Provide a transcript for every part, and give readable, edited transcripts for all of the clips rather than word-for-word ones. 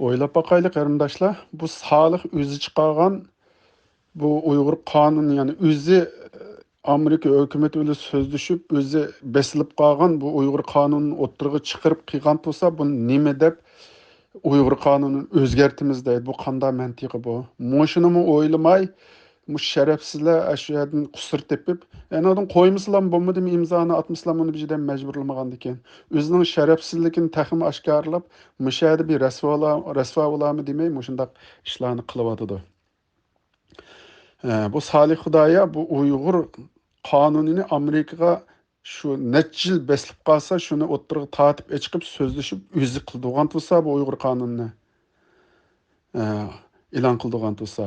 O'ylab boqaylik qarindoshlar, bu Solih o'zi chiqargan bu Uyg'ur qonuni, ya'ni o'zi Amerika hukumati bilan so'zlashib, o'zi besilib qolgan bu Uyg'ur qonunini o'ttirg'i chiqarib qilgan bo'lsa, bu nima deb Uyg'ur qonunini o'zgartimiz deydi. Bu qanday mantiqi bu? Moshunimi o'ylamay, bu sharafsizlar shu yerdan qusur tepib, anadan qo'ymislar bo'lmadimi imzoni atmislar buni bizdan majburlamagan ekan. O'zining sharafsizligini taxim oshkorlab, mushada bir rasvo bo'lami demay, mushundaq ishlarni qilyotidi. Bu Salih Xudoya bu Uyg'ur qonunini Amerikaga shu necha yil beslib qolsa, shuni o'ttirg'i tortib chiqib so'zlashib, o'zi qildigan bo'lsa, bu Uyg'ur qonunini e'lon qildigan bo'lsa.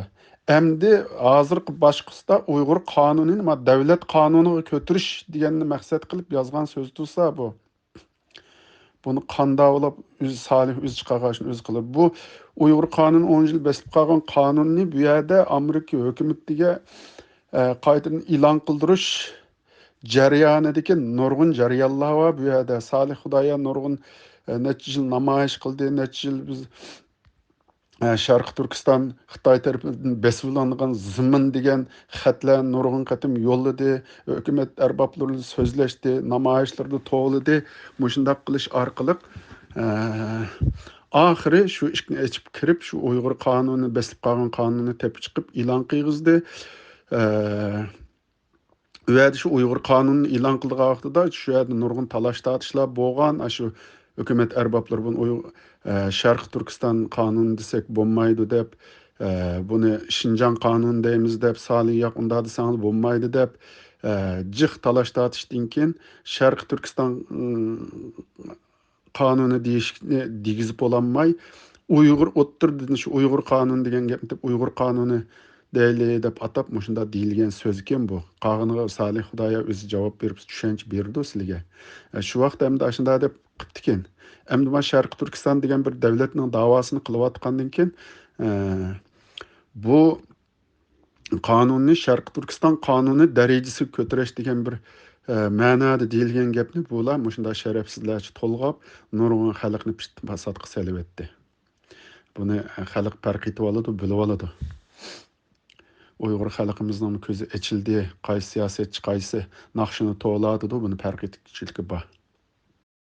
Endi hozirgi boshqisida Uyg'ur qonunini davlat qonuniga ko'tirish deganni maqsad qilib yozgan so'z bo'lsa bu. Bunu qandavlab o'zi Salih o'zi chiqarishni o'zi qilib. Bu Uyg'ur qonuni 10 yil beslib qolgan qonunni bu yerda Amerika hukumatiga qaytadan e'lon qildirish jarayonidagi nurg'un jarayonlar va bu yerda Salih Xudoya nurg'un necha yil namoyish qildi, necha yil biz Sharq Turkiston Xitoy tarafidan besivlangan zimin degan xatlar nurg'un qatim yo'lladi, hukumat arboblari so'zlashdi, namoyishlarda to'g'ladi. Mushundaq qilish orqali oxiri shu ishni ochib kirib, shu Uyg'ur qonuni besilib qolgan qonunni tepib chiqib e'lon qilg'izdi. Uyada shu Uyg'ur qonunini e'lon qilgan vaqtida shu yerda nurg'un talash tortishlar bo'lgan. Shu hukumat arboblari buni Sharq Turkiston qonuni desak bo'lmaydi deb, buni Şinjan qonuni deymiz deb, Salih yo'q unda desangiz bo'lmaydi deb, jiq talash tortishdan keyin Sharq Turkiston qonuni deyishni degizib bo'lolmay, Uyg'ur o'ttirdi shu Uyg'ur qonuni degan gapni deb Uyg'ur qonuni deyli deb atab mushunda deyilgan so'z ekan bu. Qog'iniga Salih Xudoya o'zi javob berib tushuncha berdi sizlarga. Shu vaqt hamda shunda deb qipti ekan. Endi mana Sharq Turkiston degan bir davlatning davosini qilayotgandan keyin bu qonunni Sharq Turkiston qonuni darajasiga ko'tarish degan bir ma'noda deyilgan gapni bular mushunda sharafsizlarcha to'lg'ab nurg'un xalqni fasodga solib etdi. Buni xalq farq etib oladi, bilib oladi. Uyg'ur xalqimizning ko'zi ochildi, qaysi siyosatchi qaysi naqshini to'ladi, buni farq etishlik bor.